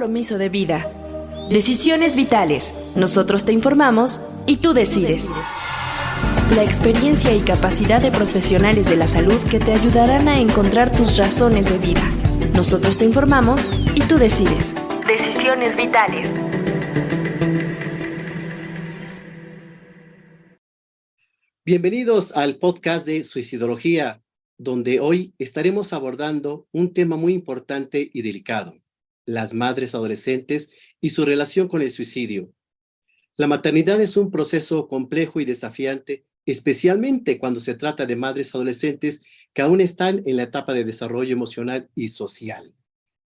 compromiso de vida. Decisiones vitales. Nosotros te informamos y tú decides. La experiencia y capacidad de profesionales de la salud que te ayudarán a encontrar tus razones de vida. Nosotros te informamos y tú decides. Decisiones vitales. Bienvenidos al podcast de Suicidología, donde hoy estaremos abordando un tema muy importante y delicado: las madres adolescentes y su relación con el suicidio. La maternidad es un proceso complejo y desafiante, especialmente cuando se trata de madres adolescentes que aún están en la etapa de desarrollo emocional y social.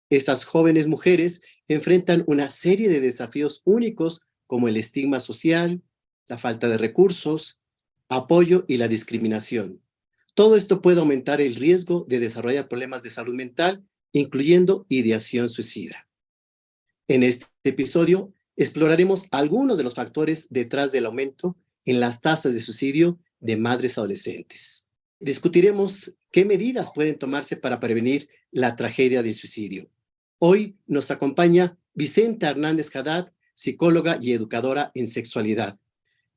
Estas jóvenes mujeres enfrentan una serie de desafíos únicos como el estigma social, la falta de recursos, apoyo y la discriminación. Todo esto puede aumentar el riesgo de desarrollar problemas de salud mental, incluyendo ideación suicida. En este episodio exploraremos algunos de los factores detrás del aumento en las tasas de suicidio de madres adolescentes. Discutiremos qué medidas pueden tomarse para prevenir la tragedia del suicidio. Hoy nos acompaña Vicenta Hernández Haddad, psicóloga y educadora en sexualidad.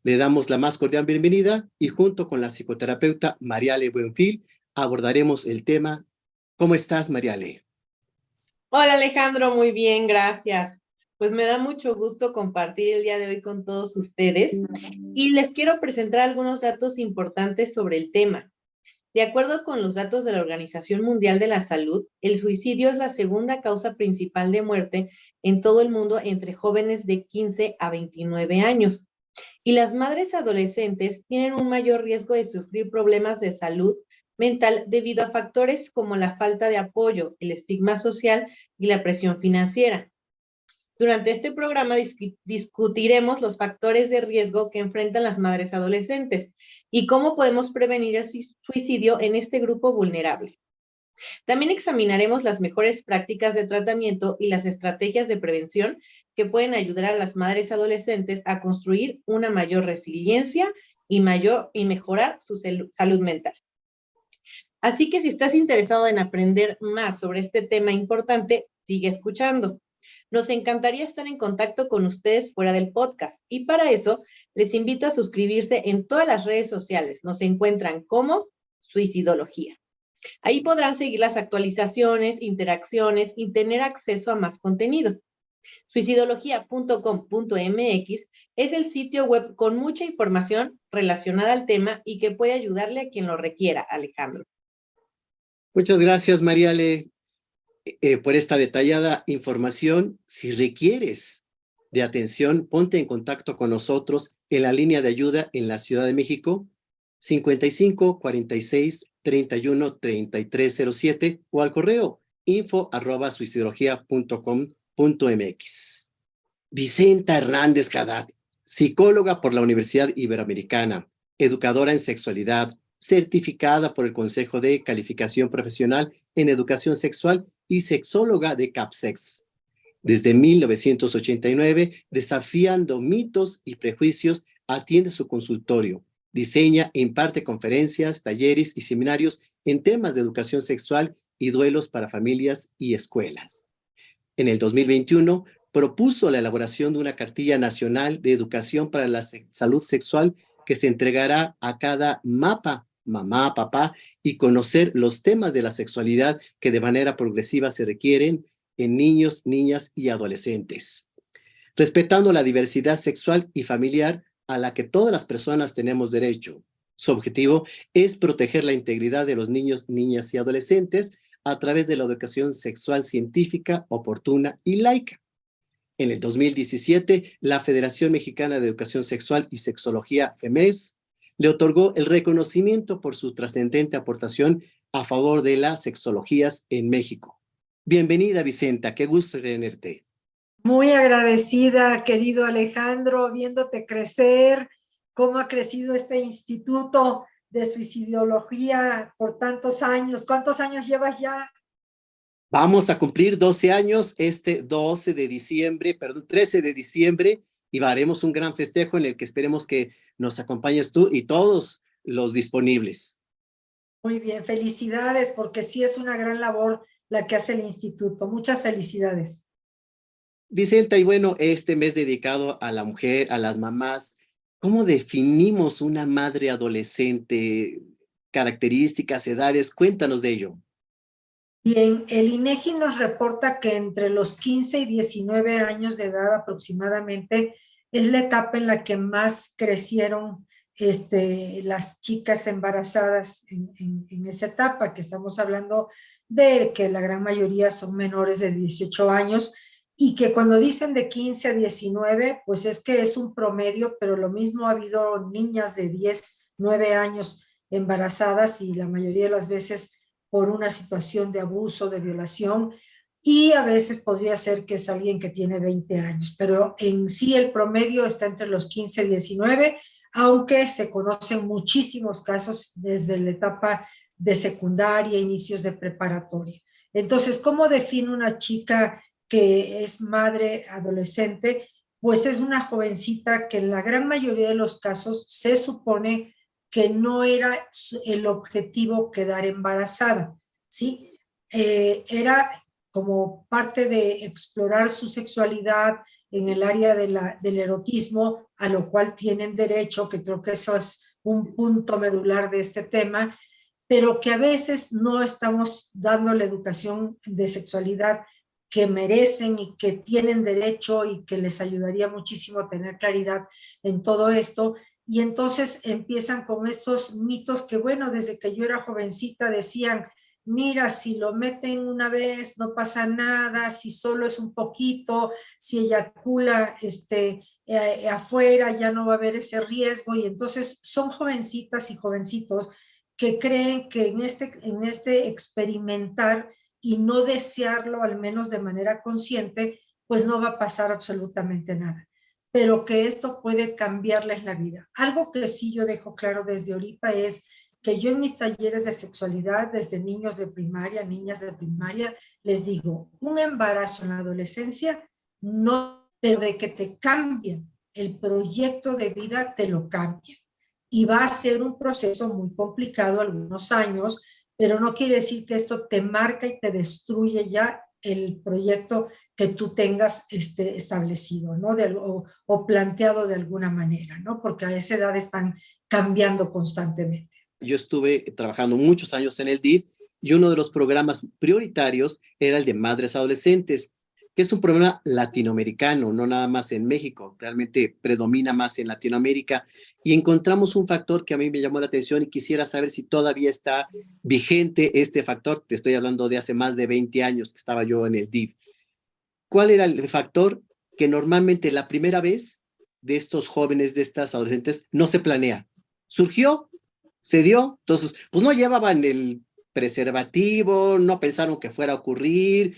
Le damos la más cordial bienvenida y junto con la psicoterapeuta Mariale Buenfil abordaremos el tema. ¿Cómo estás, Mariale? Hola Alejandro, muy bien, gracias. Pues me da mucho gusto compartir el día de hoy con todos ustedes y les quiero presentar algunos datos importantes sobre el tema. De acuerdo con los datos de la Organización Mundial de la Salud, el suicidio es la segunda causa principal de muerte en todo el mundo entre jóvenes de 15 a 29 años. Y las madres adolescentes tienen un mayor riesgo de sufrir problemas de salud mental debido a factores como la falta de apoyo, el estigma social y la presión financiera. Durante este programa discutiremos los factores de riesgo que enfrentan las madres adolescentes y cómo podemos prevenir el suicidio en este grupo vulnerable. También examinaremos las mejores prácticas de tratamiento y las estrategias de prevención que pueden ayudar a las madres adolescentes a construir una mayor resiliencia y mejorar su salud mental. Así que si estás interesado en aprender más sobre este tema importante, sigue escuchando. Nos encantaría estar en contacto con ustedes fuera del podcast y para eso les invito a suscribirse en todas las redes sociales. Nos encuentran como Suicidología. Ahí podrán seguir las actualizaciones, interacciones y tener acceso a más contenido. Suicidología.com.mx es el sitio web con mucha información relacionada al tema y que puede ayudarle a quien lo requiera, Alejandro. Muchas gracias, Mariale, por esta detallada información. Si requieres de atención, ponte en contacto con nosotros en la línea de ayuda en la Ciudad de México, 55 46 31 33 07 o al correo info@suicidología.com.mx. Vicenta Hernández Haddad, psicóloga por la Universidad Iberoamericana, educadora en sexualidad, certificada por el Consejo de Calificación Profesional en Educación Sexual y sexóloga de CAPSEX. Desde 1989, desafiando mitos y prejuicios, atiende su consultorio, diseña e imparte conferencias, talleres y seminarios en temas de educación sexual y duelos para familias y escuelas. En el 2021, propuso la elaboración de una cartilla nacional de educación para la salud sexual que se entregará a cada MAPA, mamá, papá, y conocer los temas de la sexualidad que de manera progresiva se requieren en niños, niñas y adolescentes, respetando la diversidad sexual y familiar a la que todas las personas tenemos derecho. Su objetivo es proteger la integridad de los niños, niñas y adolescentes a través de la educación sexual científica, oportuna y laica. En el 2017, la Federación Mexicana de Educación Sexual y Sexología, FEMES, le otorgó el reconocimiento por su trascendente aportación a favor de las sexologías en México. Bienvenida, Vicenta, qué gusto tenerte. Muy agradecida, querido Alejandro, viéndote crecer, cómo ha crecido este instituto de suicidología por tantos años. ¿Cuántos años llevas ya? Vamos a cumplir 12 años este 13 de diciembre, y haremos un gran festejo en el que esperemos que nos acompañes tú y todos los disponibles. Muy bien, felicidades, porque sí es una gran labor la que hace el instituto. Muchas felicidades. Vicenta, y bueno, este mes dedicado a la mujer, a las mamás, ¿cómo definimos una madre adolescente? Características, edades, cuéntanos de ello. Bien, el INEGI nos reporta que entre los 15 y 19 años de edad aproximadamente es la etapa en la que más crecieron las chicas embarazadas en esa etapa, que estamos hablando de que la gran mayoría son menores de 18 años y que cuando dicen de 15 a 19, pues es que es un promedio, pero lo mismo ha habido niñas de 10, 9 años embarazadas y la mayoría de las veces por una situación de abuso, de violación, y a veces podría ser que es alguien que tiene 20 años, pero en sí el promedio está entre los 15 y 19, aunque se conocen muchísimos casos desde la etapa de secundaria, inicios de preparatoria. Entonces, ¿cómo define una chica que es madre adolescente? Pues es una jovencita que en la gran mayoría de los casos se supone que no era el objetivo quedar embarazada, ¿sí? Era como parte de explorar su sexualidad en el área del erotismo, a lo cual tienen derecho, que creo que eso es un punto medular de este tema, pero que a veces no estamos dando la educación de sexualidad que merecen y que tienen derecho y que les ayudaría muchísimo a tener claridad en todo esto. Y entonces empiezan con estos mitos que, bueno, desde que yo era jovencita decían, mira, si lo meten una vez no pasa nada, si solo es un poquito, si eyacula afuera ya no va a haber ese riesgo. Y entonces son jovencitas y jovencitos que creen que en este experimentar y no desearlo, al menos de manera consciente, pues no va a pasar absolutamente nada, pero que esto puede cambiarles la vida. Algo que sí yo dejo claro desde ahorita es que yo en mis talleres de sexualidad, desde niños de primaria, niñas de primaria, les digo, un embarazo en la adolescencia, no, pero de que te cambia el proyecto de vida, te lo cambia. Y va a ser un proceso muy complicado, algunos años, pero no quiere decir que esto te marca y te destruye ya el proyecto que tú tengas establecido, ¿no? O planteado de alguna manera, ¿no? Porque a esa edad están cambiando constantemente. Yo estuve trabajando muchos años en el DIF y uno de los programas prioritarios era el de madres adolescentes, que es un programa latinoamericano, no nada más en México, realmente predomina más en Latinoamérica. Y encontramos un factor que a mí me llamó la atención y quisiera saber si todavía está vigente este factor. Te estoy hablando de hace más de 20 años que estaba yo en el DIF. ¿Cuál era el factor? Que normalmente la primera vez de estos jóvenes, de estas adolescentes, no se planea. Surgió, se dio, entonces, pues no llevaban el preservativo, no pensaron que fuera a ocurrir,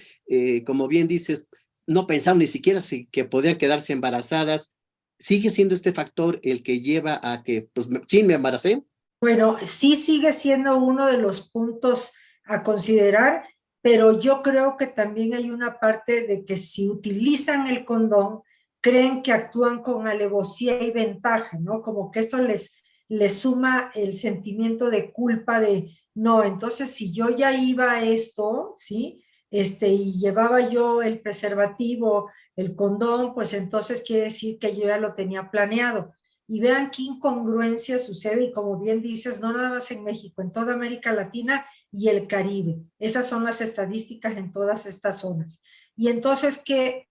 como bien dices, no pensaron ni siquiera que podían quedarse embarazadas. ¿Sigue siendo este factor el que lleva a que, pues, me embaracé? Bueno, sí sigue siendo uno de los puntos a considerar, pero yo creo que también hay una parte de que si utilizan el condón, creen que actúan con alevosía y ventaja, ¿no? Como que esto les suma el sentimiento de culpa de, no, entonces si yo ya iba a esto, ¿sí? Y llevaba yo el preservativo, el condón, pues entonces quiere decir que yo ya lo tenía planeado. Y vean qué incongruencia sucede, y como bien dices, no nada más en México, en toda América Latina y el Caribe. Esas son las estadísticas en todas estas zonas. Y entonces, ¿qué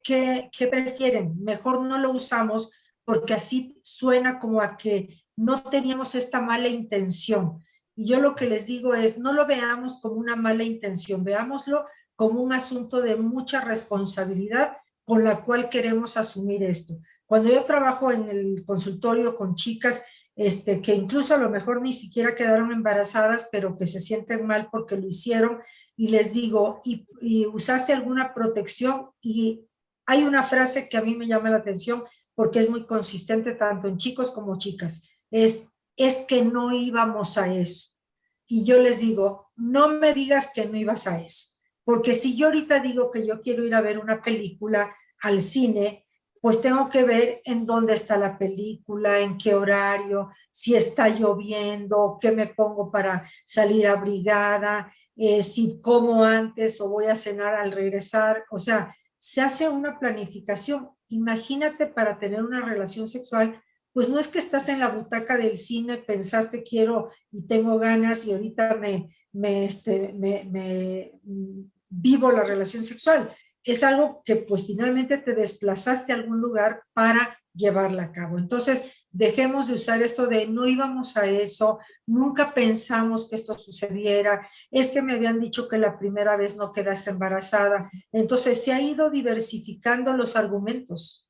prefieren? Mejor no lo usamos porque así suena como a que no teníamos esta mala intención. Y yo lo que les digo es, no lo veamos como una mala intención, veámoslo como un asunto de mucha responsabilidad con la cual queremos asumir esto. Cuando yo trabajo en el consultorio con chicas que incluso a lo mejor ni siquiera quedaron embarazadas, pero que se sienten mal porque lo hicieron, y les digo, ¿y usaste alguna protección? Y hay una frase que a mí me llama la atención porque es muy consistente tanto en chicos como chicas, es que no íbamos a eso. Y yo les digo, no me digas que no ibas a eso, porque si yo ahorita digo que yo quiero ir a ver una película al cine, pues tengo que ver en dónde está la película, en qué horario, si está lloviendo, qué me pongo para salir abrigada, si como antes o voy a cenar al regresar. O sea, se hace una planificación. Imagínate para tener una relación sexual, pues no es que estás en la butaca del cine, pensaste quiero y tengo ganas y ahorita vivo la relación sexual. Es algo que pues finalmente te desplazaste a algún lugar para llevarla a cabo. Entonces, dejemos de usar esto de no íbamos a eso, nunca pensamos que esto sucediera, es que me habían dicho que la primera vez no quedas embarazada. Entonces, se ha ido diversificando los argumentos.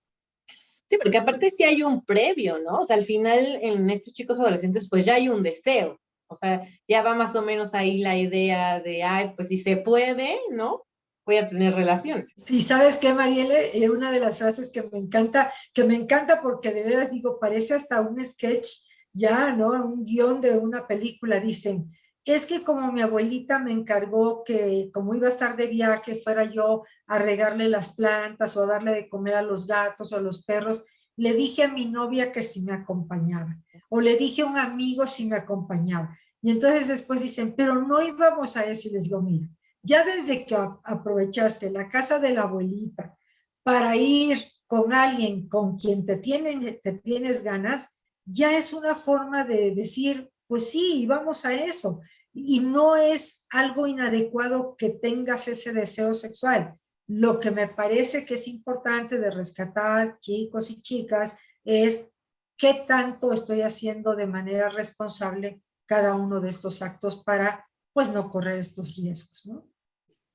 Sí, porque aparte sí hay un previo, ¿no? O sea, al final en estos chicos adolescentes pues ya hay un deseo. O sea, ya va más o menos ahí la idea de, ay, pues si se puede, ¿no? Voy a tener relaciones. Y sabes qué, Mariele, una de las frases que me encanta porque de veras digo, parece hasta un sketch, ya, ¿no? Un guión de una película, dicen, es que como mi abuelita me encargó que como iba a estar de viaje, fuera yo a regarle las plantas o a darle de comer a los gatos o a los perros, le dije a mi novia que si me acompañaba, o le dije a un amigo si me acompañaba. Y entonces después dicen, pero no íbamos a eso, y les digo, mira, ya desde que aprovechaste la casa de la abuelita para ir con alguien con quien te tienes ganas, ya es una forma de decir, pues sí, vamos a eso. Y no es algo inadecuado que tengas ese deseo sexual. Lo que me parece que es importante de rescatar, chicos y chicas, es qué tanto estoy haciendo de manera responsable cada uno de estos actos para, pues, no correr estos riesgos, ¿no?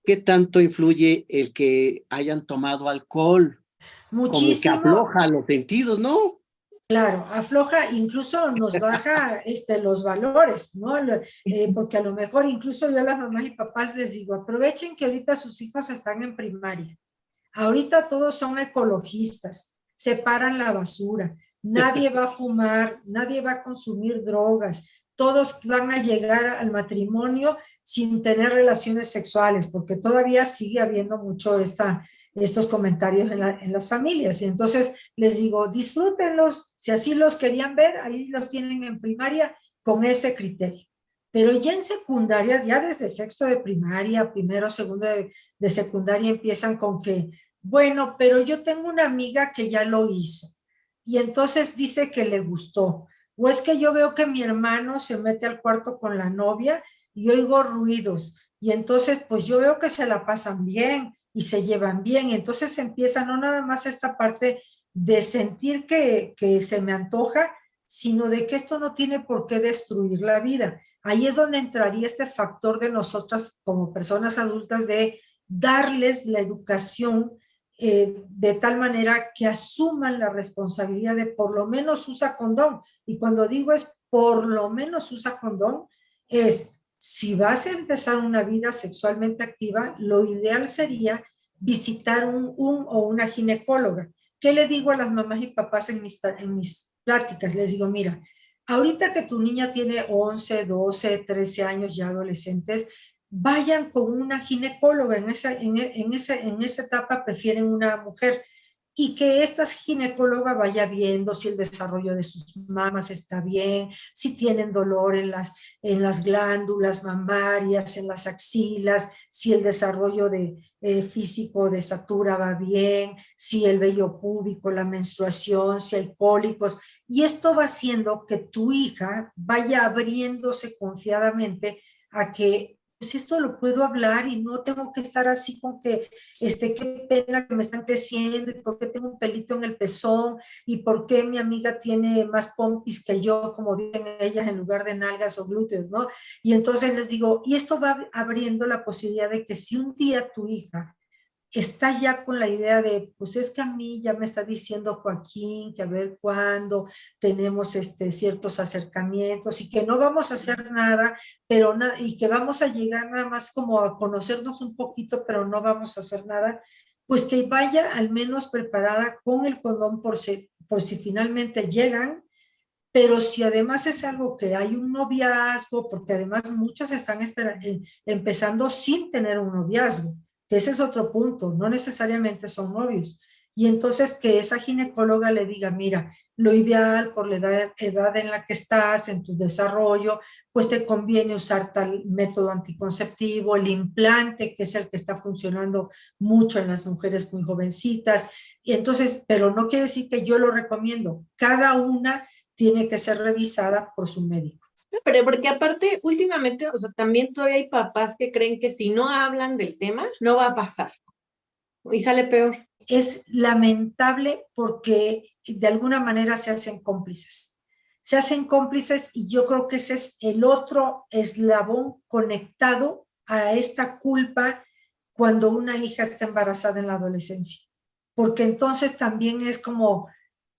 ¿Qué tanto influye el que hayan tomado alcohol? Como que Muchísimo, afloja los sentidos, ¿no? claro, afloja, incluso nos baja los valores, ¿no? Porque a lo mejor incluso yo a las mamás y papás les digo, aprovechen que ahorita sus hijos están en primaria. Ahorita todos son ecologistas, separan la basura, nadie va a fumar, nadie va a consumir drogas, todos van a llegar al matrimonio sin tener relaciones sexuales, porque todavía sigue habiendo mucho estos comentarios en las familias. Y entonces les digo, disfrútenlos, si así los querían ver, ahí los tienen en primaria con ese criterio. Pero ya en secundaria, ya desde sexto de primaria, primero, segundo de secundaria, empiezan con que, bueno, pero yo tengo una amiga que ya lo hizo y entonces dice que le gustó. O es que yo veo que mi hermano se mete al cuarto con la novia y oigo ruidos y entonces pues yo veo que se la pasan bien y se llevan bien. Y entonces empieza no nada más esta parte de sentir que se me antoja, sino de que esto no tiene por qué destruir la vida. Ahí es donde entraría este factor de nosotras como personas adultas de darles la educación de tal manera que asuman la responsabilidad de por lo menos usa condón. Y cuando digo es por lo menos usa condón, es si vas a empezar una vida sexualmente activa, lo ideal sería visitar un o una ginecóloga. ¿Qué le digo a las mamás y papás en mis pláticas? Les digo, mira, ahorita que tu niña tiene 11, 12, 13 años ya adolescentes, vayan con una ginecóloga. En esa etapa prefieren una mujer y que esta ginecóloga vaya viendo si el desarrollo de sus mamas está bien, si tienen dolor en las glándulas mamarias, en las axilas, si el desarrollo físico de estatura va bien, si el vello púbico, la menstruación, si hay cólicos. Y esto va haciendo que tu hija vaya abriéndose confiadamente a que pues esto lo puedo hablar y no tengo que estar así con que, qué pena que me están creciendo y por qué tengo un pelito en el pezón y por qué mi amiga tiene más pompis que yo, como dicen ellas, en lugar de nalgas o glúteos, ¿no? Y entonces les digo, y esto va abriendo la posibilidad de que si un día tu hija está ya con la idea de, pues es que a mí ya me está diciendo Joaquín que a ver cuándo tenemos ciertos acercamientos y que no vamos a hacer nada, pero y que vamos a llegar nada más como a conocernos un poquito, pero no vamos a hacer nada, pues que vaya al menos preparada con el condón por si finalmente llegan. Pero si además es algo que hay un noviazgo, porque además muchas están empezando sin tener un noviazgo, que ese es otro punto, no necesariamente son novios. y entonces que esa ginecóloga le diga, mira, lo ideal por la edad en la que estás, en tu desarrollo, pues te conviene usar tal método anticonceptivo, el implante, que es el que está funcionando mucho en las mujeres muy jovencitas, y entonces, pero no quiere decir que yo lo recomiendo, cada una tiene que ser revisada por su médico. No, pero porque aparte, últimamente, o sea, también todavía hay papás que creen que si no hablan del tema, no va a pasar. Y sale peor. Es lamentable porque de alguna manera se hacen cómplices. Se hacen cómplices y yo creo que ese es el otro eslabón conectado a esta culpa cuando una hija está embarazada en la adolescencia. Porque entonces también es como,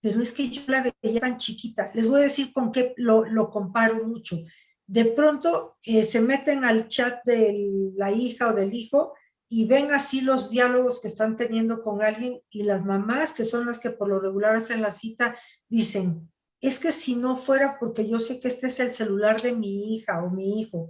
pero es que yo la veía tan chiquita. Les voy a decir con qué lo comparo mucho. De pronto se meten al chat de la hija o del hijo y ven así los diálogos que están teniendo con alguien y las mamás, que son las que por lo regular hacen la cita, dicen, es que si no fuera porque yo sé que este es el celular de mi hija o mi hijo,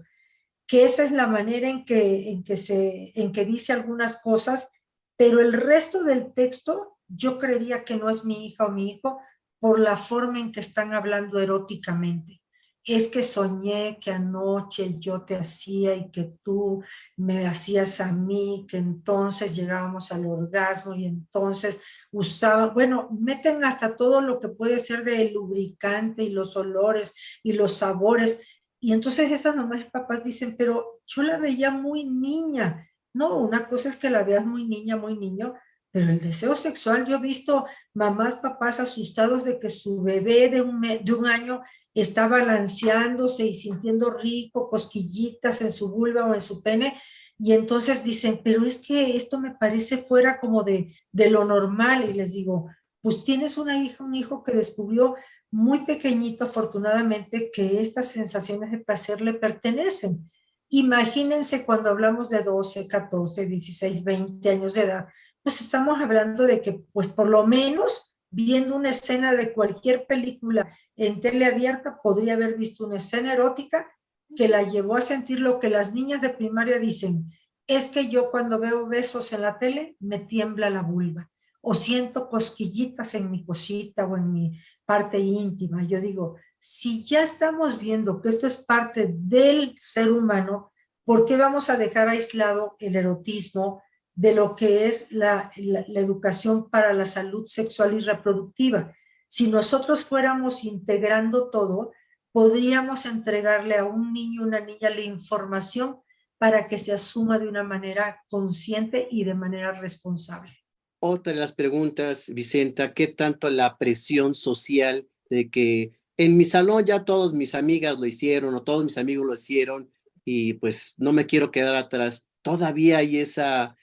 que esa es la manera en que dice algunas cosas, pero el resto del texto yo creería que no es mi hija o mi hijo por la forma en que están hablando eróticamente. Es que soñé que anoche yo te hacía y que tú me hacías a mí, que entonces llegábamos al orgasmo y entonces usaban, bueno, meten hasta todo lo que puede ser de lubricante y los olores y los sabores. Y entonces esas mamás y papás dicen, pero yo la veía muy niña. No, una cosa es que la veas muy niña, muy niño, pero el deseo sexual, yo he visto mamás, papás asustados de que su bebé de un año está balanceándose y sintiendo rico, cosquillitas en su vulva o en su pene, y entonces dicen, pero es que esto me parece fuera como de lo normal, y les digo, pues tienes una hija, un hijo que descubrió muy pequeñito, afortunadamente, que estas sensaciones de placer le pertenecen. Imagínense cuando hablamos de 12, 14, 16, 20 años de edad, pues estamos hablando de que, pues por lo menos, viendo una escena de cualquier película en tele abierta, podría haber visto una escena erótica que la llevó a sentir lo que las niñas de primaria dicen, es que yo cuando veo besos en la tele me tiembla la vulva o siento cosquillitas en mi cosita o en mi parte íntima. Yo digo, si ya estamos viendo que esto es parte del ser humano, ¿por qué vamos a dejar aislado el erotismo de lo que es la educación para la salud sexual y reproductiva? Si nosotros fuéramos integrando todo, podríamos entregarle a un niño o una niña la información para que se asuma de una manera consciente y de manera responsable. Otra de las preguntas, Vicenta, ¿qué tanto la presión social de que en mi salón ya todos mis amigas lo hicieron o todos mis amigos lo hicieron y pues no me quiero quedar atrás? ¿Todavía hay esa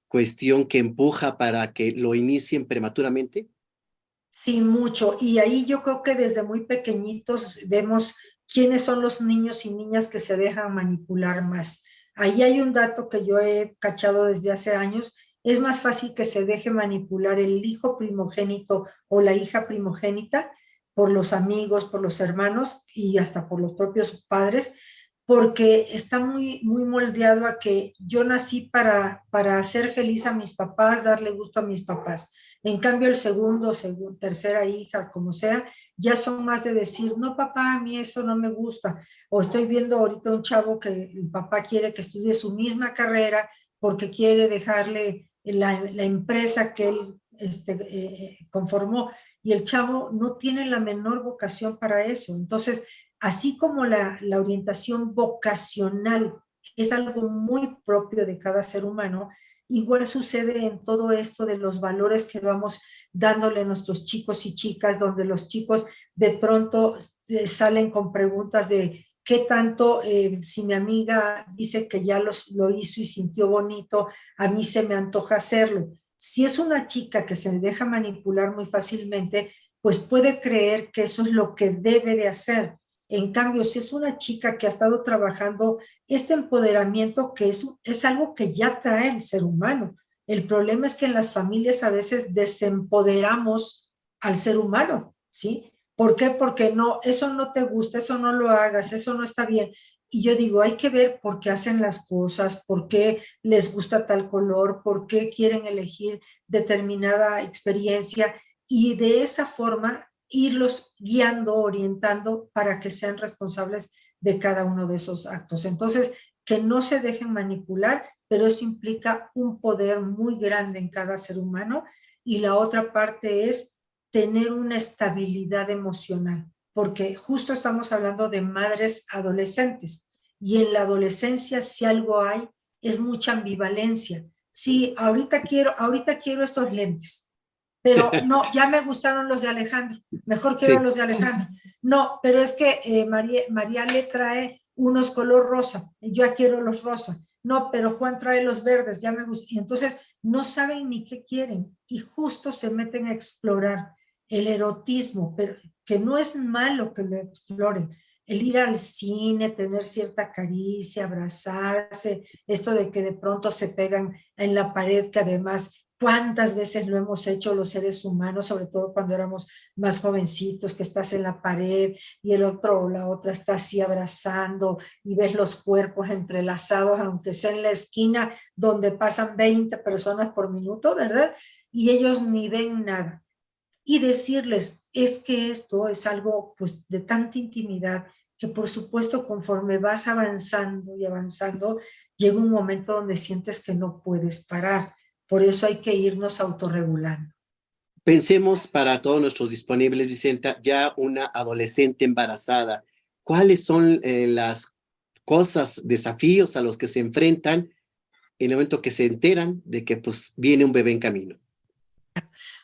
cuestión que empuja para que lo inicien prematuramente? Sí, mucho. Y ahí yo creo que desde muy pequeñitos vemos quiénes son los niños y niñas que se dejan manipular más. Ahí hay un dato que yo he cachado desde hace años. Es más fácil que se deje manipular el hijo primogénito o la hija primogénita por los amigos, por los hermanos y hasta por los propios padres, porque está muy moldeado a que yo nací para hacer feliz a mis papás, darle gusto a mis papás. En cambio, el segundo, tercera hija, como sea, ya son más de decir, no, papá, a mí eso no me gusta. O estoy viendo ahorita un chavo que el papá quiere que estudie su misma carrera porque quiere dejarle la empresa que él conformó. Y el chavo no tiene la menor vocación para eso. Entonces, así como la orientación vocacional es algo muy propio de cada ser humano, igual sucede en todo esto de los valores que vamos dándole a nuestros chicos y chicas, donde los chicos de pronto salen con preguntas de qué tanto, si mi amiga dice que ya lo hizo y sintió bonito, a mí se me antoja hacerlo. Si es una chica que se deja manipular muy fácilmente, pues puede creer que eso es lo que debe de hacer. En cambio, si es una chica que ha estado trabajando este empoderamiento, que es algo que ya trae el ser humano. El problema es que en las familias a veces desempoderamos al ser humano, ¿sí? ¿Por qué? Porque no, eso no te gusta, eso no lo hagas, eso no está bien. Y yo digo, hay que ver por qué hacen las cosas, por qué les gusta tal color, por qué quieren elegir determinada experiencia y de esa forma irlos guiando, orientando para que sean responsables de cada uno de esos actos. Entonces, que no se dejen manipular, pero eso implica un poder muy grande en cada ser humano. Y la otra parte es tener una estabilidad emocional, porque justo estamos hablando de madres adolescentes y en la adolescencia si algo hay es mucha ambivalencia. Sí, ahorita quiero estos lentes, pero no, ya me gustaron los de Alejandro, mejor quiero Sí, los de Alejandro. No, pero es que María le trae unos color rosa, y yo ya quiero los rosa. No, pero Juan trae los verdes, ya me gusta. Y entonces no saben ni qué quieren y justo se meten a explorar el erotismo, pero que no es malo que lo exploren. El ir al cine, tener cierta caricia, abrazarse, esto de que de pronto se pegan en la pared, que además cuántas veces lo hemos hecho los seres humanos, sobre todo cuando éramos más jovencitos, que estás en la pared y el otro o la otra está así abrazando y ves los cuerpos entrelazados, aunque sea en la esquina donde pasan 20 personas por minuto, ¿verdad? Y ellos ni ven nada y decirles, es que esto es algo pues de tanta intimidad que por supuesto conforme vas avanzando y avanzando, llega un momento donde sientes que no puedes parar. Por eso hay que irnos autorregulando. pensemos para todos nuestros disponibles, Vicenta, ya una adolescente embarazada. ¿Cuáles son las cosas, desafíos a los que se enfrentan en el momento que se enteran de que pues viene un bebé en camino?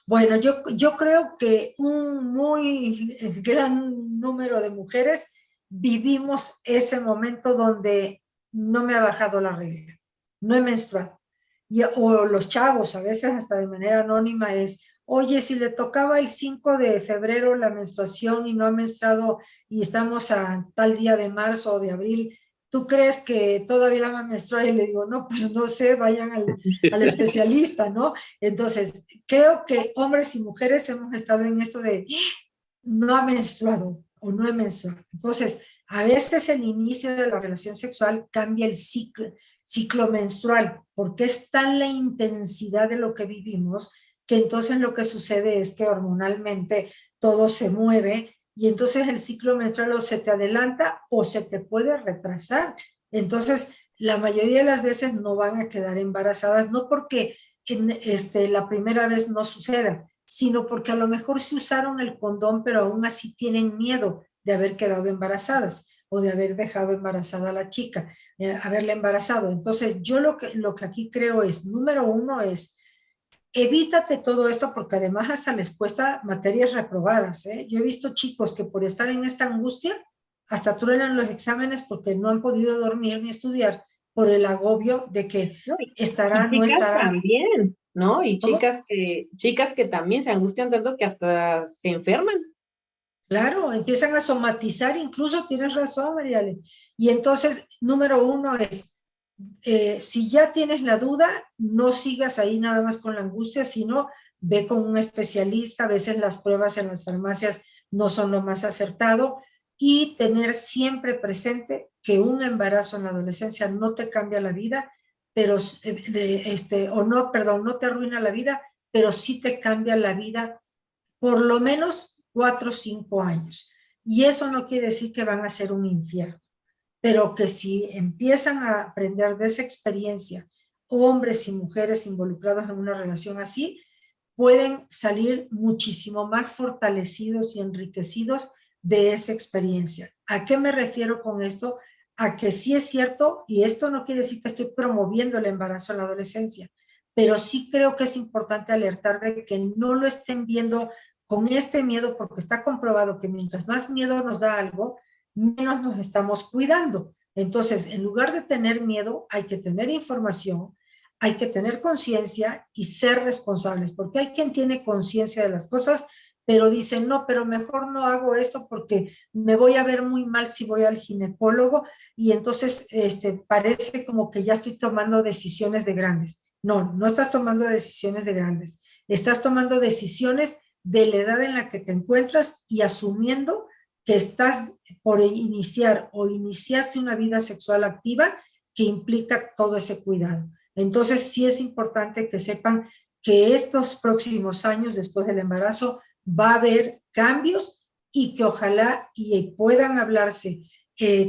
Bueno, yo creo que un muy gran número de mujeres vivimos ese momento donde no me ha bajado la regla, no he menstruado. O los chavos, a veces hasta de manera anónima es, oye, si le tocaba el 5 de febrero la menstruación y no ha menstruado y estamos a tal día de marzo o de abril, ¿tú crees que todavía va a menstruar? Y le digo, no, pues no sé, vayan al especialista, ¿no? Entonces, creo que hombres y mujeres hemos estado en esto de no ha menstruado o no he menstruado. Entonces, a veces el inicio de la relación sexual cambia el ciclo menstrual, porque es tan la intensidad de lo que vivimos que entonces lo que sucede es que hormonalmente todo se mueve y entonces el ciclo menstrual o se te adelanta o se te puede retrasar. Entonces, la mayoría de las veces no van a quedar embarazadas, no porque la primera vez no suceda, sino porque a lo mejor se usaron el condón, pero aún así tienen miedo de haber quedado embarazadas o de haber dejado embarazada a la chica, haberla embarazado. Entonces, yo lo que aquí creo es, número uno es, evítate todo esto porque además hasta les cuesta materias reprobadas, ¿eh? Yo he visto chicos que por estar en esta angustia hasta truenan los exámenes porque no han podido dormir ni estudiar por el agobio de que No, estará, y no chicas estará. también, ¿no? Y ¿Cómo? chicas que también se angustian tanto que hasta se enferman. Claro, empiezan a somatizar, incluso tienes razón, Mariale. Y entonces, número uno es, si ya tienes la duda, no sigas ahí nada más con la angustia, sino ve con un especialista. A veces las pruebas en las farmacias no son lo más acertado y tener siempre presente que un embarazo en la adolescencia no te cambia la vida, pero, o no, perdón, no te arruina la vida, pero sí te cambia la vida por lo menos 4 o 5 años. Y eso no quiere decir que van a ser un infierno, pero que si empiezan a aprender de esa experiencia, hombres y mujeres involucrados en una relación así, pueden salir muchísimo más fortalecidos y enriquecidos de esa experiencia. ¿A qué me refiero con esto? A que sí es cierto, y esto no quiere decir que estoy promoviendo el embarazo en la adolescencia, pero sí creo que es importante alertar de que no lo estén viendo con este miedo, porque está comprobado que mientras más miedo nos da algo, menos nos estamos cuidando. Entonces, en lugar de tener miedo, hay que tener información, hay que tener conciencia y ser responsables, porque hay quien tiene conciencia de las cosas, pero dice, no, pero mejor no hago esto porque me voy a ver muy mal si voy al ginecólogo y entonces parece como que ya estoy tomando decisiones de grandes. No, no estás tomando decisiones de grandes, estás tomando decisiones de la edad en la que te encuentras y asumiendo que estás por iniciar o iniciaste una vida sexual activa que implica todo ese cuidado. Entonces sí es importante que sepan que estos próximos años después del embarazo va a haber cambios y que ojalá y puedan hablarse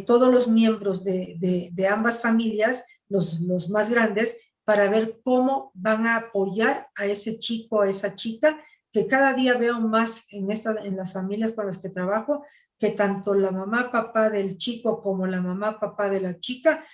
todos los miembros de ambas familias, los más grandes, para ver cómo van a apoyar a ese chico, a esa chica, que cada día veo más en las familias con las que trabajo, que tanto la mamá, papá del chico como la mamá, papá de la chica,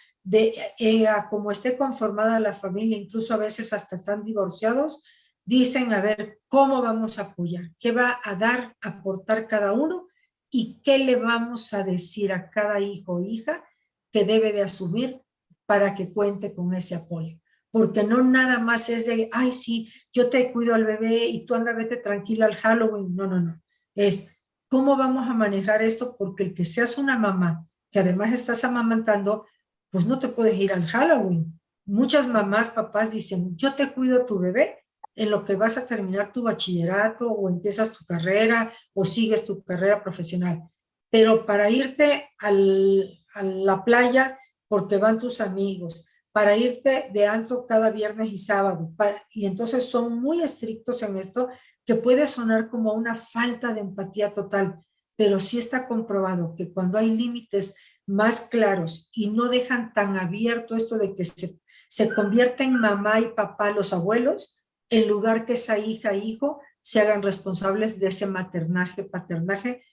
como esté conformada la familia, incluso a veces hasta están divorciados, dicen, a ver, ¿cómo vamos a apoyar? ¿Qué va a dar, aportar cada uno? ¿Y qué le vamos a decir a cada hijo o hija que debe de asumir para que cuente con ese apoyo? Porque no nada más es de, ay, sí, yo te cuido al bebé y tú anda, vete tranquila al Halloween. No, no, no. Es, ¿cómo vamos a manejar esto? Porque el que seas una mamá, que además estás amamantando, pues no te puedes ir al Halloween. Muchas mamás, papás dicen, yo te cuido a tu bebé en lo que vas a terminar tu bachillerato o empiezas tu carrera o sigues tu carrera profesional. Pero para irte a la playa porque van tus amigos, para irte de antro cada viernes y sábado, y entonces son muy estrictos en esto, que puede sonar como una falta de empatía total, pero sí está comprobado que cuando hay límites más claros y no dejan tan abierto esto de que se convierta en mamá y papá los abuelos, en lugar que esa hija e hijo se hagan responsables de ese maternaje, paternaje,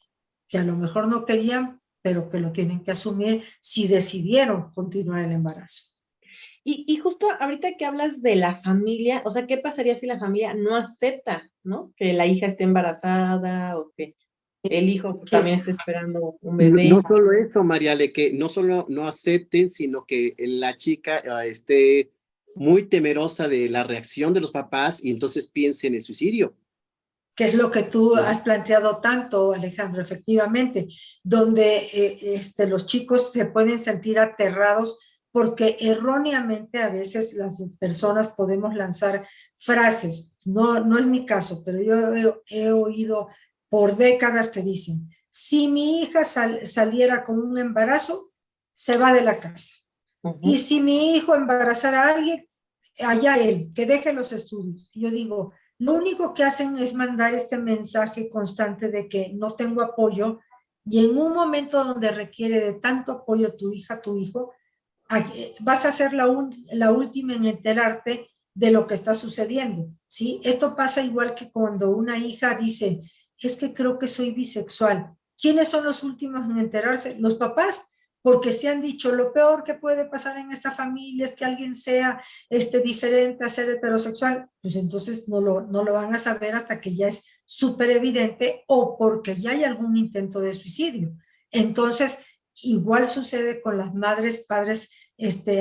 que a lo mejor no querían, pero que lo tienen que asumir si decidieron continuar el embarazo. Y justo ahorita que hablas de la familia, o sea, ¿qué pasaría si la familia no acepta, ¿no? Que la hija esté embarazada o que el hijo pues, también esté esperando un bebé. No solo eso, Mariale, que no solo no acepten, sino que la chica esté muy temerosa de la reacción de los papás y entonces piense en el suicidio. Que es lo que tú has planteado tanto, Alejandro, efectivamente, donde los chicos se pueden sentir aterrados porque erróneamente a veces las personas podemos lanzar frases, no es mi caso, pero yo he oído por décadas que dicen, si mi hija saliera con un embarazo, se va de la casa. Y si mi hijo embarazara a alguien, allá él, que deje los estudios. Yo digo, lo único que hacen es mandar este mensaje constante de que no tengo apoyo y en un momento donde requiere de tanto apoyo tu hija, tu hijo, vas a ser la última en enterarte de lo que está sucediendo, ¿sí? Esto pasa igual que cuando una hija dice, es que creo que soy bisexual. ¿Quiénes son los últimos en enterarse? Los papás, porque se han dicho, lo peor que puede pasar en esta familia es que alguien sea diferente a ser heterosexual, pues entonces no lo van a saber hasta que ya es súper evidente o porque ya hay algún intento de suicidio. Entonces, igual sucede con las madres, padres,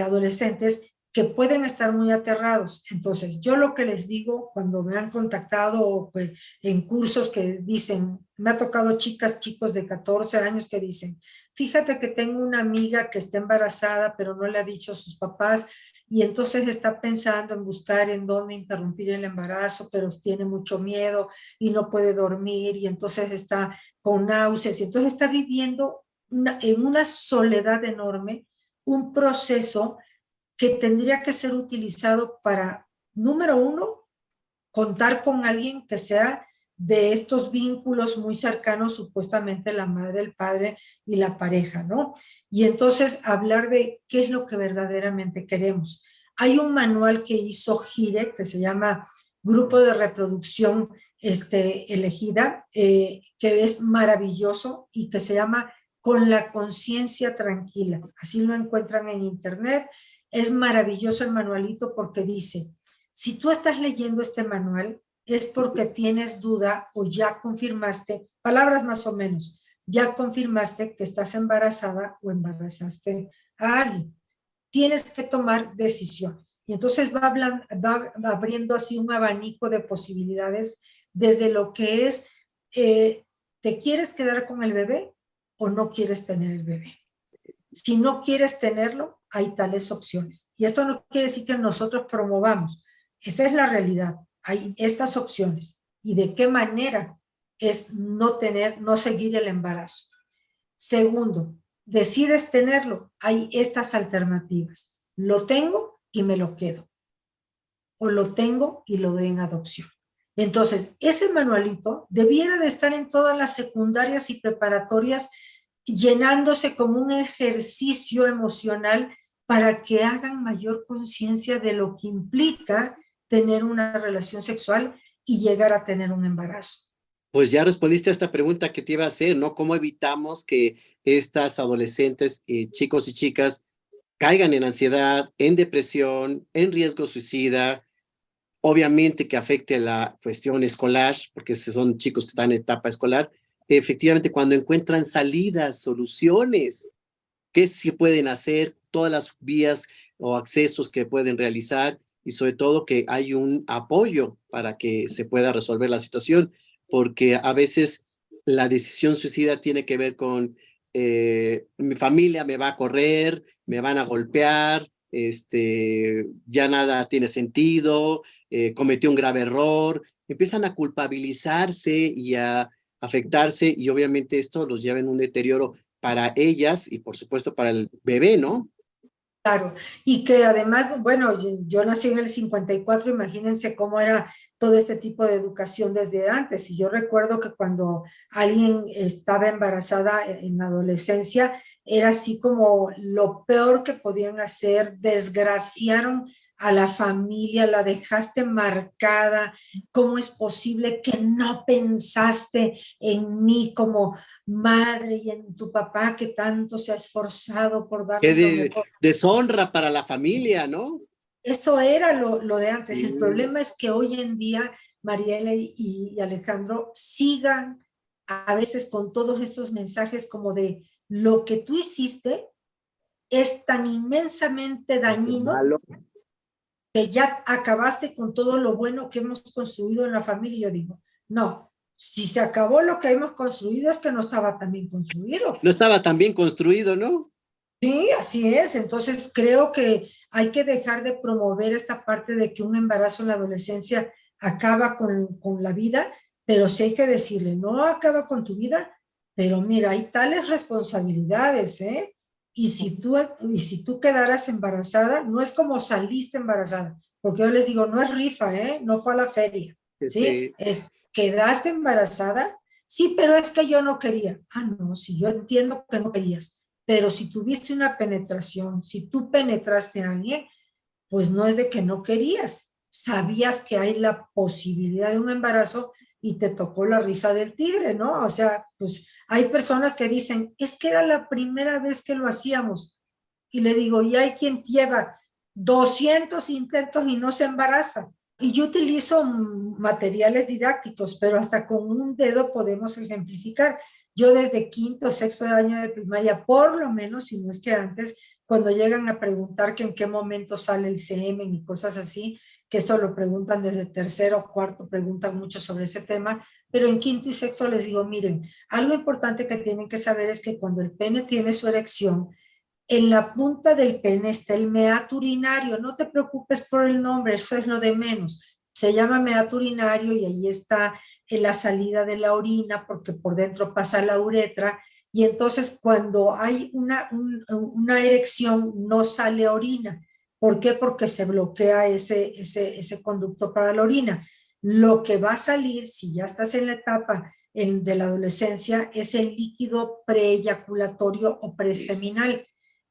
adolescentes que pueden estar muy aterrados. Entonces, yo lo que les digo cuando me han contactado pues, en cursos que dicen, me ha tocado chicos de 14 años que dicen, fíjate que tengo una amiga que está embarazada, pero no le ha dicho a sus papás y entonces está pensando en buscar en dónde interrumpir el embarazo, pero tiene mucho miedo y no puede dormir y entonces está con náuseas y entonces está viviendo en una soledad enorme, un proceso que tendría que ser utilizado para, número uno, contar con alguien que sea de estos vínculos muy cercanos, supuestamente la madre, el padre y la pareja, ¿no? Y entonces hablar de qué es lo que verdaderamente queremos. Hay un manual que hizo Gire, que se llama Grupo de Reproducción Elegida, que es maravilloso y que se llama Con la conciencia tranquila. Así lo encuentran en internet. Es maravilloso el manualito porque dice, si tú estás leyendo este manual, es porque tienes duda o ya confirmaste, palabras más o menos, ya confirmaste que estás embarazada o embarazaste a alguien. Tienes que tomar decisiones. Y entonces va abriendo así un abanico de posibilidades desde lo que es, ¿te quieres quedar con el bebé o no quieres tener el bebé? Si no quieres tenerlo, hay tales opciones. Y esto no quiere decir que nosotros promovamos. Esa es la realidad. Hay estas opciones. ¿Y de qué manera es no seguir el embarazo? Segundo, decides tenerlo, hay estas alternativas. Lo tengo y me lo quedo. O lo tengo y lo doy en adopción. Entonces, ese manualito debiera de estar en todas las secundarias y preparatorias, llenándose como un ejercicio emocional para que hagan mayor conciencia de lo que implica tener una relación sexual y llegar a tener un embarazo. Pues ya respondiste a esta pregunta que te iba a hacer, ¿no? ¿Cómo evitamos que estas adolescentes, chicos y chicas, caigan en ansiedad, en depresión, en riesgo suicida? Obviamente que afecte la cuestión escolar, porque son chicos que están en etapa escolar. Efectivamente, cuando encuentran salidas, soluciones, qué se pueden hacer, todas las vías o accesos que pueden realizar, y sobre todo que hay un apoyo para que se pueda resolver la situación, porque a veces la decisión suicida tiene que ver con mi familia me va a correr, me van a golpear, ya nada tiene sentido, cometió un grave error, empiezan a culpabilizarse y a afectarse, y obviamente esto los lleva en un deterioro para ellas y por supuesto para el bebé, ¿no? Claro, y que además, bueno, yo nací en el 54, imagínense cómo era todo este tipo de educación desde antes. Y yo recuerdo que cuando alguien estaba embarazada en la adolescencia, era así como lo peor que podían hacer, desgraciaron a la familia, la dejaste marcada. ¿Cómo es posible que no pensaste en mí como madre y en tu papá que tanto se ha esforzado por Qué darles lo mejor? deshonra para la familia, ¿no? Eso era lo de antes. El Mm. problema es que hoy en día, Mariela y Alejandro, sigan a veces con todos estos mensajes como de lo que tú hiciste es tan inmensamente dañino Malo. que ya acabaste con todo lo bueno que hemos construido en la familia. Y yo digo, no, si se acabó lo que hemos construido es que no estaba tan bien construido. No estaba tan bien construido, ¿no? Sí, así es. Entonces creo que hay que dejar de promover esta parte de que un embarazo en la adolescencia acaba con la vida, pero sí hay que decirle, no acaba con tu vida, pero mira, hay tales responsabilidades, ¿eh? Y si tú quedaras embarazada, no es como saliste embarazada, porque yo les digo, no es rifa, ¿eh? No fue a la feria, ¿sí? Este, Es, quedaste embarazada, sí, pero es que yo no quería. Ah, no, si yo entiendo que no querías, pero si tuviste una penetración, si tú penetraste a alguien, pues no es de que no querías, sabías que hay la posibilidad de un embarazo y te tocó la rifa del tigre, ¿no? O sea, pues hay personas que dicen, es que era la primera vez que lo hacíamos. Y le digo, y hay quien lleva 200 intentos y no se embaraza. Y yo utilizo materiales didácticos, pero hasta con un dedo podemos ejemplificar. Yo desde quinto, sexto año de primaria, por lo menos, si no es que antes, cuando llegan a preguntar que en qué momento sale el semen y cosas así, que esto lo preguntan desde tercero o cuarto, preguntan mucho sobre ese tema, pero en quinto y sexto les digo, miren, algo importante que tienen que saber es que cuando el pene tiene su erección, en la punta del pene está el meato urinario. No te preocupes por el nombre, eso es lo de menos. Se llama meato urinario y ahí está en la salida de la orina porque por dentro pasa la uretra. Y entonces cuando hay una erección no sale orina. ¿Por qué? Porque se bloquea ese conducto para la orina. Lo que va a salir, si ya estás en la etapa de la adolescencia, es el líquido preeyaculatorio o preseminal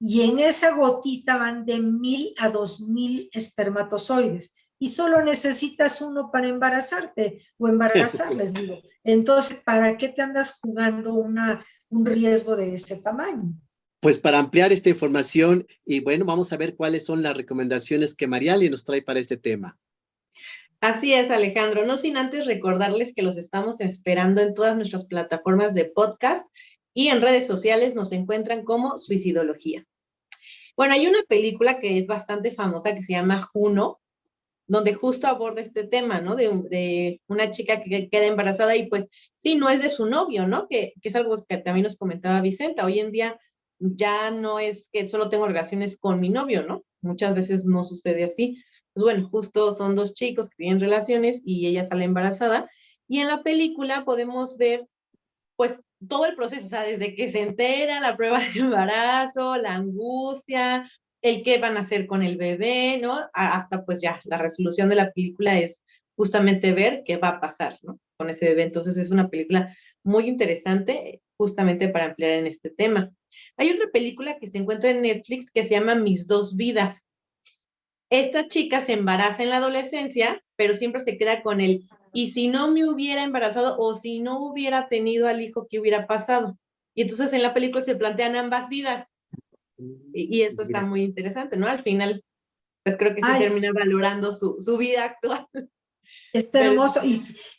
y en esa gotita van de 1000 a 2000 espermatozoides y solo necesitas uno para embarazarte o embarazar, les digo. Entonces, ¿para qué te andas jugando un riesgo de ese tamaño? Pues para ampliar esta información y bueno, vamos a ver cuáles son las recomendaciones que Mariali nos trae para este tema. Así es, Alejandro. No sin antes recordarles que los estamos esperando en todas nuestras plataformas de podcast y en redes sociales nos encuentran como Suicidología. Bueno, hay una película que es bastante famosa que se llama Juno, donde justo aborda este tema, ¿no? De una chica que queda embarazada y pues sí, no es de su novio, ¿no? Que es algo que también nos comentaba Vicenta. Hoy en día ya no es que solo tengo relaciones con mi novio, ¿no? Muchas veces no sucede así. Pues bueno, justo son dos chicos que tienen relaciones y ella sale embarazada. Y en la película podemos ver pues todo el proceso, o sea, desde que se entera, la prueba de embarazo, la angustia, el qué van a hacer con el bebé, ¿no? Hasta pues ya, la resolución de la película es justamente ver qué va a pasar, ¿no? Con ese bebé. Entonces es una película muy interesante justamente para ampliar en este tema. Hay otra película que se encuentra en Netflix que se llama Mis dos vidas. Esta chica se embaraza en la adolescencia, pero siempre se queda con el, y si no me hubiera embarazado o si no hubiera tenido al hijo, ¿qué hubiera pasado? Y entonces en la película se plantean ambas vidas y eso está Mira, muy interesante, ¿no? Al final, pues creo que sí Ay, termina valorando su vida actual. está Pero hermoso.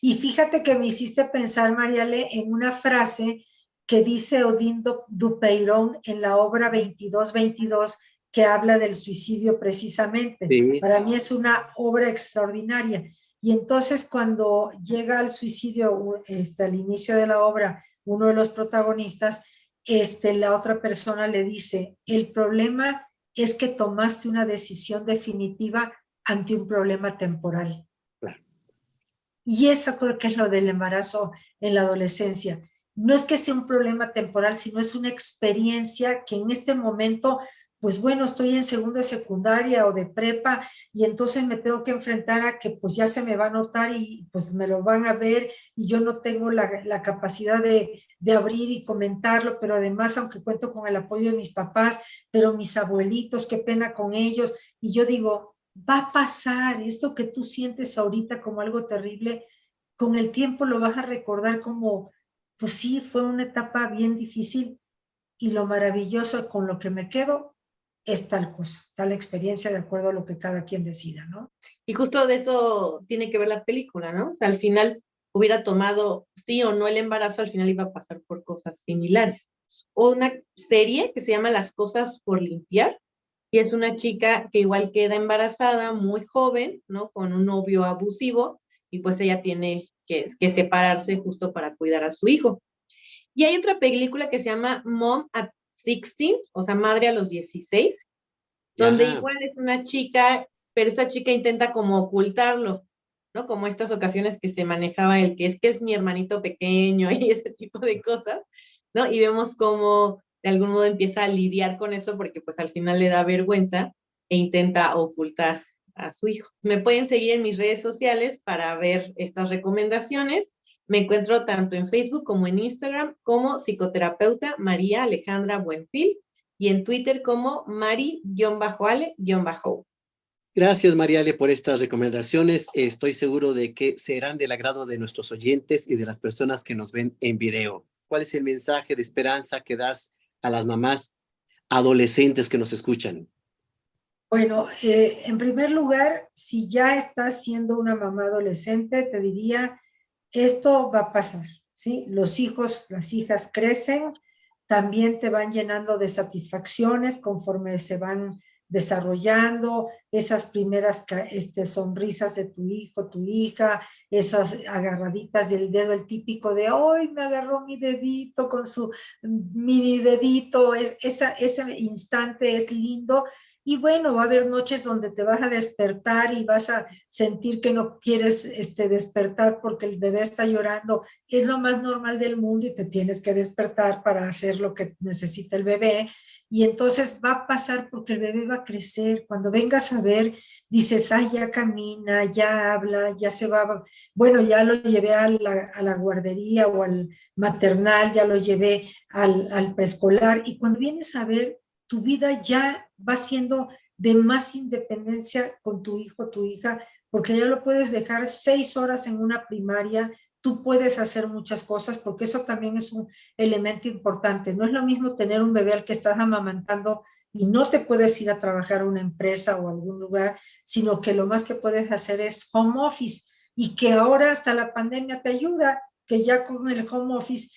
Y fíjate que me hiciste pensar, Mariale, en una frase que dice Odín Dupeirón en la obra 2222, que habla del suicidio precisamente. sí, Para mí es una obra extraordinaria. Y entonces cuando llega al suicidio, al inicio de la obra, uno de los protagonistas, la otra persona le dice, el problema es que tomaste una decisión definitiva ante un problema temporal. claro. Y eso creo que es lo del embarazo en la adolescencia. No es que sea un problema temporal, sino es una experiencia que en este momento, pues bueno, estoy en segundo de secundaria o de prepa y entonces me tengo que enfrentar a que pues ya se me va a notar y pues me lo van a ver y yo no tengo la capacidad de abrir y comentarlo, pero además, aunque cuento con el apoyo de mis papás, pero mis abuelitos, qué pena con ellos. Y yo digo, va a pasar, esto que tú sientes ahorita como algo terrible, con el tiempo lo vas a recordar como, pues sí, fue una etapa bien difícil y lo maravilloso con lo que me quedo es tal cosa, tal experiencia de acuerdo a lo que cada quien decida, ¿no? y justo de eso tiene que ver la película, ¿no? O sea, al final hubiera tomado sí o no el embarazo, al final iba a pasar por cosas similares. O una serie que se llama Las cosas por limpiar, y es una chica que igual queda embarazada, muy joven, ¿no? Con un novio abusivo, y pues ella tiene que separarse justo para cuidar a su hijo. Y hay otra película que se llama Mom at 16, o sea, Madre a los 16, donde Ya, igual es una chica, pero esta chica intenta como ocultarlo, ¿no? Como estas ocasiones que se manejaba el que es mi hermanito pequeño y ese tipo de cosas, ¿no? Y vemos cómo de algún modo empieza a lidiar con eso porque pues al final le da vergüenza e intenta ocultar a su hijo. Me pueden seguir en mis redes sociales para ver estas recomendaciones. Me encuentro tanto en Facebook como en Instagram como psicoterapeuta María Alejandra Buenfil y en Twitter como Mari-Ale-. gracias Mariale por estas recomendaciones. Estoy seguro de que serán del agrado de nuestros oyentes y de las personas que nos ven en video. ¿Cuál es el mensaje de esperanza que das a las mamás adolescentes que nos escuchan? Bueno, en primer lugar, si ya estás siendo una mamá adolescente, te diría, esto va a pasar, ¿sí? Los hijos, las hijas crecen, también te van llenando de satisfacciones conforme se van desarrollando, esas primeras sonrisas de tu hijo, tu hija, esas agarraditas del dedo, el típico de, hoy me agarró mi dedito con su mini dedito, ese instante es lindo. Y bueno, va a haber noches donde te vas a despertar y vas a sentir que no quieres despertar porque el bebé está llorando. Es lo más normal del mundo y te tienes que despertar para hacer lo que necesita el bebé. Y entonces va a pasar porque el bebé va a crecer. Cuando vengas a ver, dices, ay, ya camina, ya habla, ya se va. Bueno, ya lo llevé a la guardería o al maternal, ya lo llevé al preescolar. Y cuando vienes a ver, tu vida ya va siendo de más independencia con tu hijo, tu hija, porque ya lo puedes dejar 6 horas en una primaria, tú puedes hacer muchas cosas, porque eso también es un elemento importante. No es lo mismo tener un bebé al que estás amamantando y no te puedes ir a trabajar a una empresa o a algún lugar, sino que lo más que puedes hacer es home office y que ahora hasta la pandemia te ayuda, que ya con el home office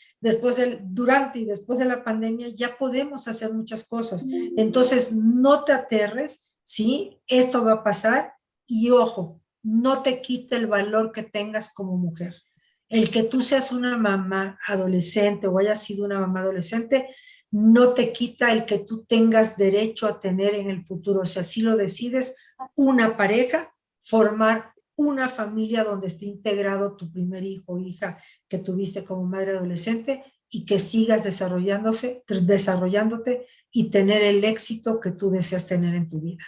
durante y después de la pandemia ya podemos hacer muchas cosas. Entonces, no te aterres, ¿sí? Esto va a pasar y ojo, no te quite el valor que tengas como mujer. El que tú seas una mamá adolescente o hayas sido una mamá adolescente, no te quita el que tú tengas derecho a tener en el futuro, si así lo decides, una pareja, formar una familia donde esté integrado tu primer hijo o hija que tuviste como madre adolescente y que sigas desarrollándote y tener el éxito que tú deseas tener en tu vida.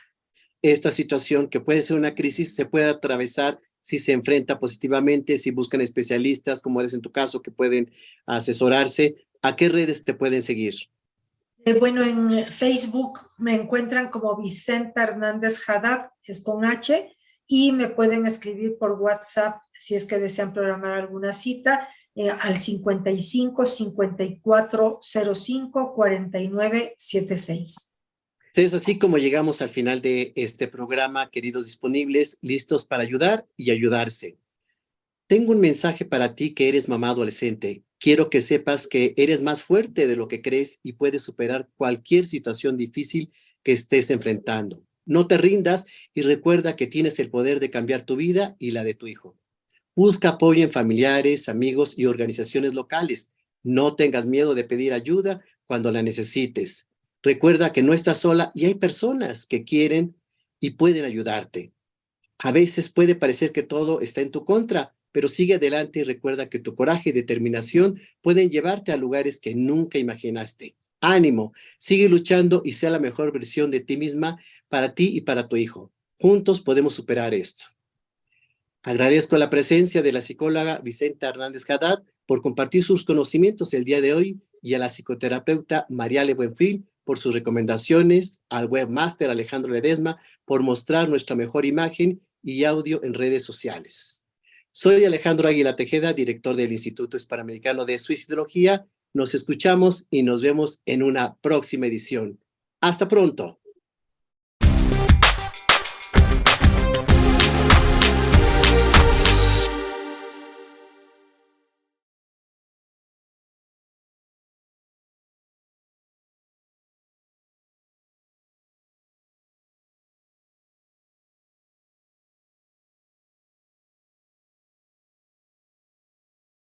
Esta situación, que puede ser una crisis, se puede atravesar si se enfrenta positivamente, si buscan especialistas, como eres en tu caso, que pueden asesorarse. ¿A qué redes te pueden seguir? Bueno, en Facebook me encuentran como Vicenta Hernández Haddad, es con H, y me pueden escribir por WhatsApp si es que desean programar alguna cita al 55 54 05 49 76. Es así como llegamos al final de este programa, queridos disponibles, listos para ayudar y ayudarse. Tengo un mensaje para ti que eres mamá adolescente. Quiero que sepas que eres más fuerte de lo que crees y puedes superar cualquier situación difícil que estés enfrentando. No te rindas y recuerda que tienes el poder de cambiar tu vida y la de tu hijo. Busca apoyo en familiares, amigos y organizaciones locales. No tengas miedo de pedir ayuda cuando la necesites. Recuerda que no estás sola y hay personas que quieren y pueden ayudarte. A veces puede parecer que todo está en tu contra, pero sigue adelante y recuerda que tu coraje y determinación pueden llevarte a lugares que nunca imaginaste. Ánimo, sigue luchando y sea la mejor versión de ti misma para ti y para tu hijo. Juntos podemos superar esto. Agradezco la presencia de la psicóloga Vicenta Hernández Haddad por compartir sus conocimientos el día de hoy y a la psicoterapeuta Mariale Buenfil por sus recomendaciones, al webmaster Alejandro Ledesma por mostrar nuestra mejor imagen y audio en redes sociales. Soy Alejandro Águila Tejeda, director del Instituto Hispanoamericano de Suicidología. Nos escuchamos y nos vemos en una próxima edición. Hasta pronto.